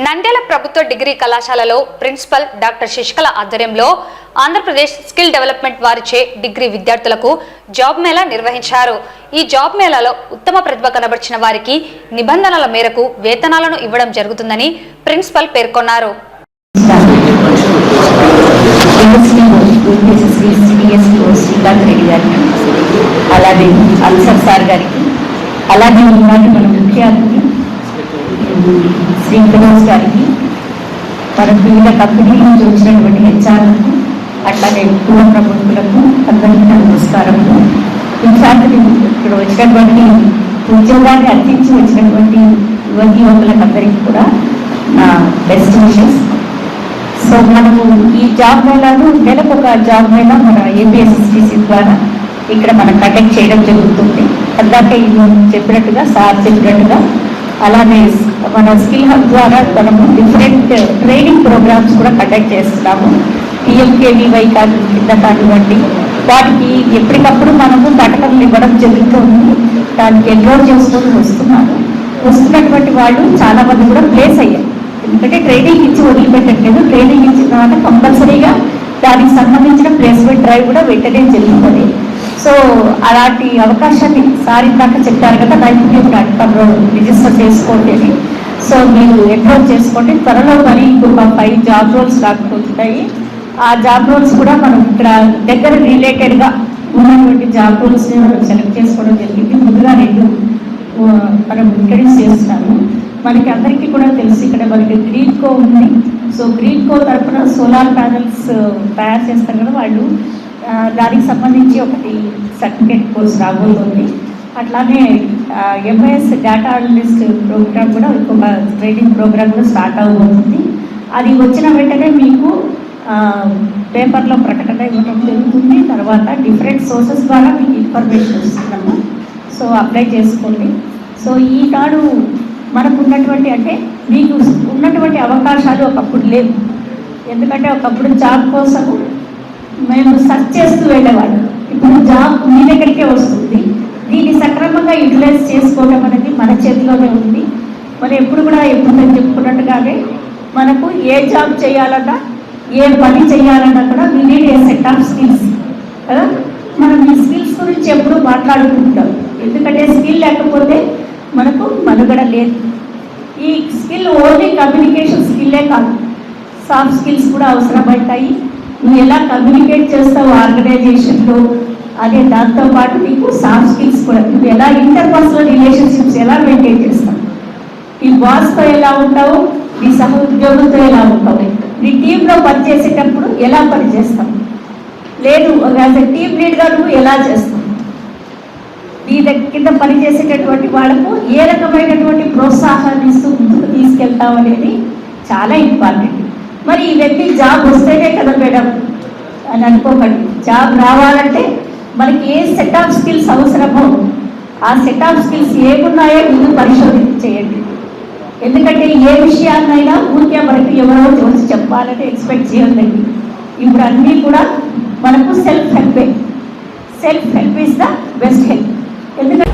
నంద్యాల ప్రభుత్వ డిగ్రీ కళాశాలలో principal doctor Sasikala ఆధ్వర్యంలో ఆంధ్రప్రదేశ్ స్కిల్ డెవలప్మెంట్ వారిచే డిగ్రీ విద్యార్థులకు జాబ్ మేళా నిర్వహించారు. ఈ జాబ్ మేళాలో ఉత్తమ ప్రతిభ కనబర్చిన వారికి నిబంధనల మేరకు వేతనాలను ఇవ్వడం జరుగుతుందని ప్రిన్సిపల్ పేర్కొన్నారు. అలాగే అన్సర్ సార్ గారికి, అలాగే ఈనాటి మన ముఖ్య అతిథి శ్రీ ప్రకాష్ గారికి, మన వివిధ కంపెనీల నుంచి వచ్చినటువంటి హెచ్ఆర్లకు, అట్లాగే కుల ప్రముఖులకు అందరికీ నమస్కారము. ఇన్ఫాక్ట్ ఇక్కడ వచ్చినటువంటి ఉద్యోగాన్ని అర్థించి వచ్చినటువంటి యువకులకు అందరికీ కూడా నా బెస్ట్ విషెస్. సో మనము ఈ జాబ్ మేళాను నెలకు ఒక జాబ్ మేళా మన ఏపీఎస్ఎస్టీసీ ద్వారా ఇక్కడ మనం కండక్ట్ చేయడం జరుగుతుంది. అందాకే చెప్పినట్టుగా సార్ చెప్పినట్టుగా అలానే మన స్కిల్ హబ్ ద్వారా మనము డిఫరెంట్ ట్రైనింగ్ ప్రోగ్రామ్స్ కూడా కండక్ట్ చేస్తున్నాము. పిఎంకేవీవై కింద కానివ్వండి, వాటికి ఎప్పటికప్పుడు మనము ప్రకటనలు ఇవ్వడం జరుగుతుంది. దానికి ఎన్రోల్ చేసుకొని వస్తున్నటువంటి వాళ్ళు చాలా మంది కూడా ప్లేస్ అయ్యారు. ఎందుకంటే ట్రైనింగ్ ఇచ్చి వదిలిపెట్టట్లేదు. ట్రైనింగ్ ఇచ్చిన తర్వాత కంపల్సరీగా దానికి సంబంధించిన ప్లేస్మెంట్ డ్రైవ్ కూడా వెంటనే జరుగుతుంది. సో అలాంటి అవకాశాన్ని సార్ ఇందాక చెప్పారు కదా, నైపుణ్యం ప్లాట్ఫామ్లో రిజిస్టర్ చేసుకోండి అని. సో మీరు ఎన్రోల్ చేసుకోండి. త్వరలో మరి ఇంకొక 5 జాబ్ రోల్స్ రాకపోతున్నాయి. ఆ జాబ్ రోల్స్ కూడా మనం ఇక్కడ దగ్గర రిలేటెడ్గా ఉన్నటువంటి జాబ్ రోల్స్ని మనం సెలెక్ట్ చేసుకోవడం జరిగింది. ముందుగా 2 మనం ఇంట్రడ్యూస్ చేస్తున్నాము. మనకి అందరికీ కూడా తెలిసి ఇక్కడ మనకి గ్రీన్ కో ఉంది. సో గ్రీన్ కో తరఫున సోలార్ ప్యానెల్స్ తయారు చేస్తారు కదా వాళ్ళు, దానికి సంబంధించి ఒకటి సర్టిఫికేట్ కోర్స్ రాబోతుంది. అట్లానే ఎంఐఎస్ డేటా అనలిస్ట్ ప్రోగ్రామ్ కూడా ఇంకొక ట్రైనింగ్ ప్రోగ్రామ్ కూడా స్టార్ట్ అవబోతుంది. అది వచ్చిన వెంటనే మీకు పేపర్లో ప్రకటన ఇవ్వడం జరుగుతుంది. తర్వాత డిఫరెంట్ సోర్సెస్ ద్వారా మీకు ఇన్ఫర్మేషన్ వస్తున్నాము. సో అప్లై చేసుకోండి. సో ఈనాడు మనకు ఉన్నటువంటి అంటే మీకు ఉన్నటువంటి అవకాశాలు ఒకప్పుడు లేవు. ఎందుకంటే ఒకప్పుడు జాబ్ కోసము మేము సర్చ్ చేస్తూ వెళ్ళేవాళ్ళం. ఇప్పుడు జాబ్ మీ దగ్గరికే వస్తుంది. దీన్ని సక్రమంగా యూటిలైజ్ చేసుకోవడం అనేది మన చేతిలోనే ఉంది. మరి ఎప్పుడు నేను చెప్పుకున్నట్టుగానే మనకు ఏ జాబ్ చేయాలన్నా, ఏ పని చేయాలన్నా కూడా we need a set of skills కదా. మనం ఈ స్కిల్స్ గురించి ఎప్పుడు మాట్లాడుకుంటాం. ఎందుకంటే స్కిల్ లేకపోతే మనకు మనుగడ లేదు. ఈ స్కిల్ ఓన్లీ కమ్యూనికేషన్ స్కిల్లే కాదు, సాఫ్ట్ స్కిల్స్ కూడా అవసరమవుతాయి. నువ్వు ఎలా కమ్యూనికేట్ చేస్తావు ఆర్గనైజేషన్లో, అదే దాంతోపాటు నీకు సాఫ్ట్ స్కిల్స్ కూడా, నువ్వు ఎలా ఇంటర్పర్సనల్ రిలేషన్షిప్స్ ఎలా మెయింటైన్ చేస్తావు, నీ బాస్తో ఎలా ఉంటావు, నీ సహ ఉద్యోగులతో ఎలా ఉంటావు, నీ టీంలో పనిచేసేటప్పుడు ఎలా పనిచేస్తావు, లేదు యాజ్ ఎ టీమ్ లీడ్గా నువ్వు ఎలా చేస్తావు, నీ కింద పనిచేసేటటువంటి వాళ్ళకు ఏ రకమైనటువంటి ప్రోత్సాహాన్ని ఇస్తూ ముందుకు తీసుకెళ్తావు అనేది చాలా ఇంపార్టెంట్. మరి ఇవన్నీ జాబ్ వస్తేనే కదా మేడం అని అనుకోకండి. జాబ్ రావాలంటే మనకి ఏ సెట్ ఆఫ్ స్కిల్స్ అవసరమో ఆ సెట్ ఆఫ్ స్కిల్స్ ఏమున్నాయో ముందు పరిశోధన చేయండి. ఎందుకంటే ఏ విషయాన్నైనా ఊరికే మనకి ఎవరో చూసి చెప్పాలని ఎక్స్పెక్ట్ చేయొద్దండి. ఇప్పుడు అన్నీ కూడా మనకు self help is the best help. ఎందుకంటే